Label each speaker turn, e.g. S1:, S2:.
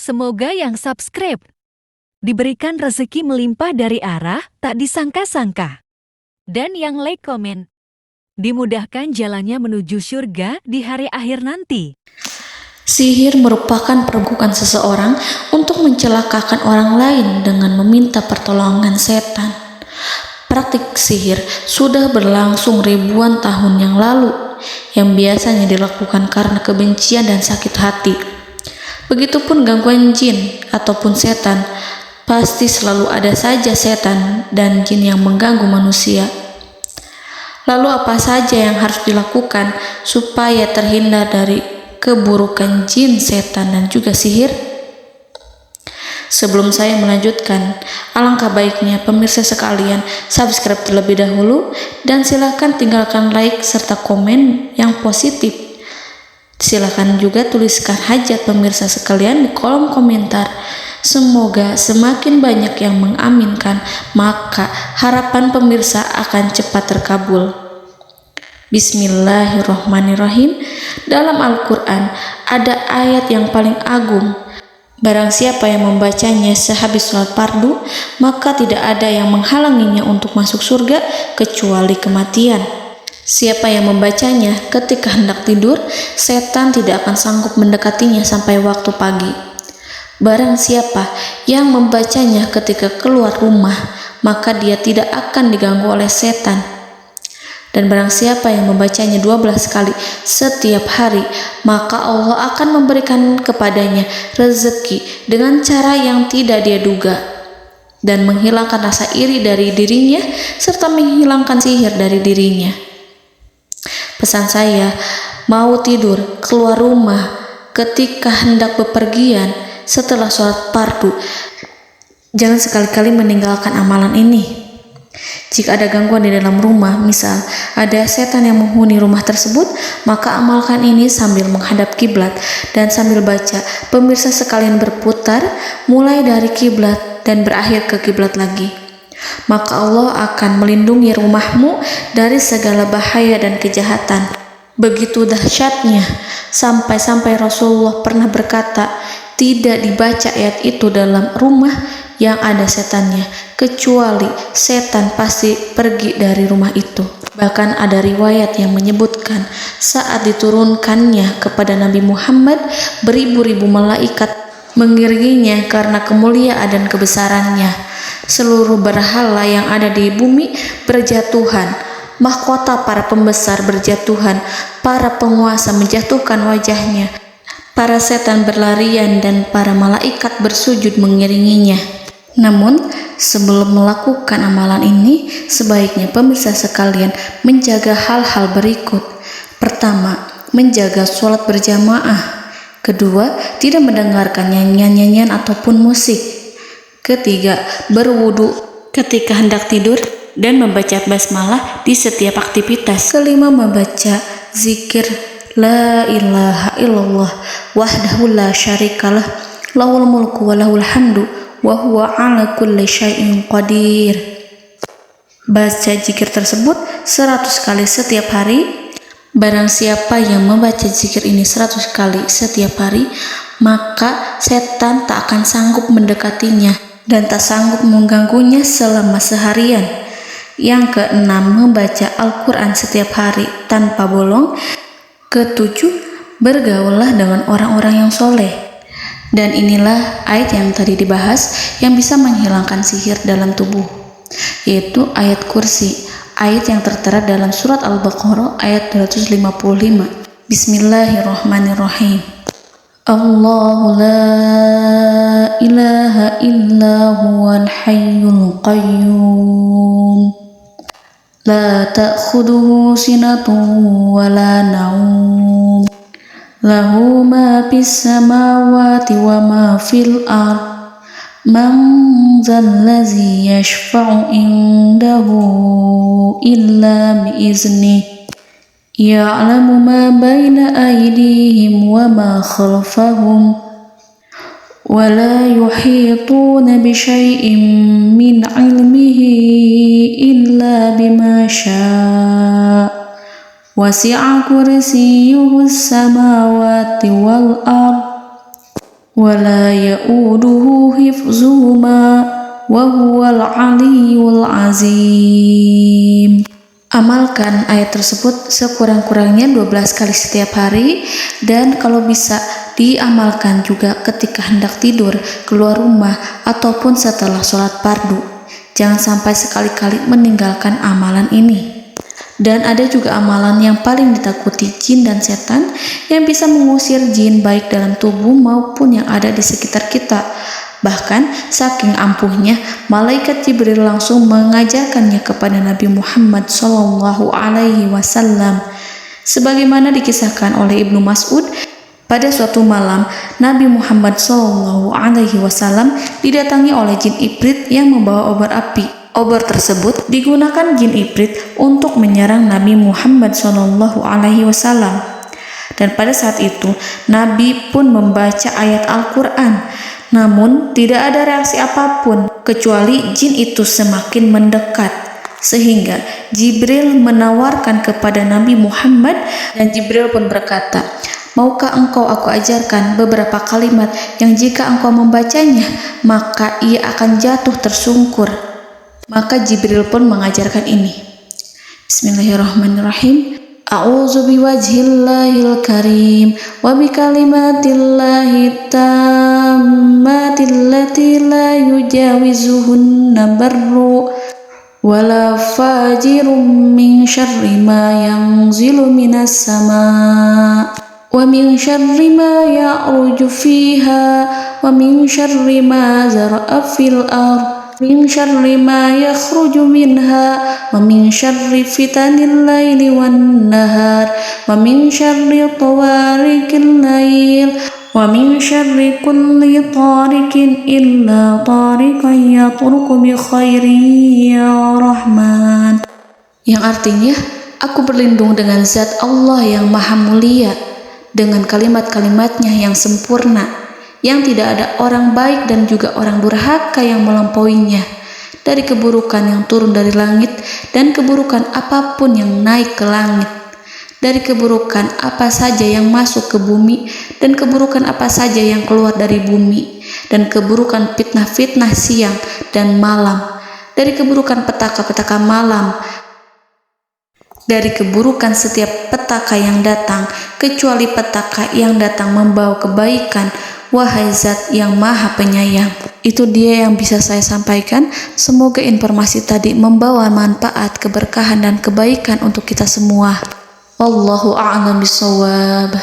S1: Semoga yang subscribe diberikan rezeki melimpah dari arah tak disangka-sangka. Dan yang like komen, dimudahkan jalannya menuju surga di hari akhir nanti.
S2: Sihir merupakan perbuatan seseorang untuk mencelakakan orang lain dengan meminta pertolongan setan. Praktik sihir sudah berlangsung ribuan tahun yang lalu, yang biasanya dilakukan karena kebencian dan sakit hati. Begitupun gangguan jin ataupun setan, pasti selalu ada saja setan dan jin yang mengganggu manusia. Lalu apa saja yang harus dilakukan supaya terhindar dari keburukan jin, setan, dan juga sihir? Sebelum saya melanjutkan, alangkah baiknya pemirsa sekalian subscribe terlebih dahulu dan silakan tinggalkan like serta komen yang positif. Silakan juga tuliskan hajat pemirsa sekalian di kolom komentar. Semoga semakin banyak yang mengaminkan, maka harapan pemirsa akan cepat terkabul. Bismillahirrahmanirrahim. Dalam Al-Quran ada ayat yang paling agung. Barang siapa yang membacanya sehabis sholat fardu, maka tidak ada yang menghalanginya untuk masuk surga kecuali kematian. Siapa yang membacanya ketika hendak tidur, setan tidak akan sanggup mendekatinya sampai waktu pagi. Barang siapa yang membacanya ketika keluar rumah, maka dia tidak akan diganggu oleh setan. Dan barang siapa yang membacanya 12 kali setiap hari, maka Allah akan memberikan kepadanya rezeki dengan cara yang tidak dia duga, dan menghilangkan rasa iri dari dirinya, serta menghilangkan sihir dari dirinya. Pesan saya, mau tidur, keluar rumah, ketika hendak bepergian, setelah sholat fardu, jangan sekali-kali meninggalkan amalan ini. Jika ada gangguan di dalam rumah, misal ada setan yang menghuni rumah tersebut, maka amalkan ini sambil menghadap kiblat dan sambil baca. Pemirsa sekalian berputar mulai dari kiblat dan berakhir ke kiblat lagi. Maka Allah akan melindungi rumahmu dari segala bahaya dan kejahatan. Begitu dahsyatnya, sampai-sampai Rasulullah pernah berkata, tidak dibaca ayat itu dalam rumah yang ada setannya, kecuali setan pasti pergi dari rumah itu. Bahkan ada riwayat yang menyebutkan saat diturunkannya kepada Nabi Muhammad, beribu-ribu malaikat mengiringinya karena kemuliaan dan kebesarannya. Seluruh berhala yang ada di bumi berjatuhan, mahkota para pembesar berjatuhan, para penguasa menjatuhkan wajahnya, para setan berlarian dan para malaikat bersujud mengiringinya. Namun, sebelum melakukan amalan ini, sebaiknya pemirsa sekalian menjaga hal-hal berikut. Pertama, menjaga sholat berjamaah. Kedua, tidak mendengarkan nyanyian-nyanyian ataupun musik. Ketiga, berwudu ketika hendak tidur dan membaca basmalah di setiap aktivitas. Kelima, membaca zikir la ilaha illallah wahdahu la syarikalah lahul mulku wa lahul hamdu wa huwa ala kulli syai'in qadir. Baca zikir tersebut 100 kali setiap hari. Barang siapa yang membaca zikir ini 100 kali setiap hari, maka setan tak akan sanggup mendekatinya dan tak sanggup mengganggunya selama seharian. Yang keenam, membaca Al-Quran setiap hari tanpa bolong. Ketujuh, bergaullah dengan orang-orang yang soleh. Dan inilah ayat yang tadi dibahas yang bisa menghilangkan sihir dalam tubuh, yaitu ayat kursi, ayat yang tertera dalam surat Al-Baqarah ayat 255. Bismillahirrahmanirrahim. Allahu la ilaha illa huwal hayyul qayyum la ta'khuduhu sinatun wa la naum lahu ma fis samawati wa ma fil ard man zallazi yashfa'u indahu illa biiznihi ya'lamu ma baina aydihim wa ma khalfahum wa la yuhituna bi syai'in min 'ilmihi illa bima syaa' wasi'a kursiyyuhu as-samawati wal ard ولا يؤوده حفظهما وهو العلي العظيم. Amalkan ayat tersebut sekurang-kurangnya 12 kali setiap hari, dan kalau bisa diamalkan juga ketika hendak tidur, keluar rumah, ataupun setelah sholat fardu. Jangan sampai sekali-kali meninggalkan amalan ini. Dan ada juga amalan yang paling ditakuti jin dan setan, yang bisa mengusir jin baik dalam tubuh maupun yang ada di sekitar kita. Bahkan saking ampuhnya, malaikat Jibril langsung mengajarkannya kepada Nabi Muhammad SAW. Sebagaimana dikisahkan oleh Ibnu Mas'ud, pada suatu malam Nabi Muhammad SAW didatangi oleh jin Ifrit yang membawa obor api. Obor tersebut digunakan jin Ifrit untuk menyerang Nabi Muhammad SAW. Dan pada saat itu Nabi pun membaca ayat Al-Quran. Namun tidak ada reaksi apapun, kecuali jin itu semakin mendekat. Sehingga Jibril menawarkan kepada Nabi Muhammad, dan Jibril pun berkata, "Maukah engkau aku ajarkan beberapa kalimat yang jika engkau membacanya, maka ia akan jatuh tersungkur?" Maka Jibril pun mengajarkan ini. Bismillahirrahmanirrahim. A'udzu biwajhillahil karim wa bikalimatillahi tammatil lati la yujawizuhunna barru wala fajirum min syarri ma yanzilu minas sama wa min syarri ma ya'ruju fiha wa min syarri ma zara'a fil ardh min syarri ma yakhruju minha wa min syarri fitanil laili wan nahar wa min syarri tawarikil lail wa min syarri kulli tarikin illa tarikan yatruku bi khairin ya Rahman. Yang artinya, aku berlindung dengan zat Allah yang maha mulia, dengan kalimat-kalimatnya yang sempurna, yang tidak ada orang baik dan juga orang durhaka yang melampauinya, dari keburukan yang turun dari langit dan keburukan apapun yang naik ke langit, dari keburukan apa saja yang masuk ke bumi dan keburukan apa saja yang keluar dari bumi, dan keburukan fitnah-fitnah siang dan malam, dari keburukan petaka-petaka malam, dari keburukan setiap petaka yang datang, kecuali petaka yang datang membawa kebaikan. Wahai Zat yang Maha Penyayang. Itu dia yang bisa saya sampaikan. Semoga informasi tadi membawa manfaat, keberkahan dan kebaikan untuk kita semua. Wallahu a'lam bishawab.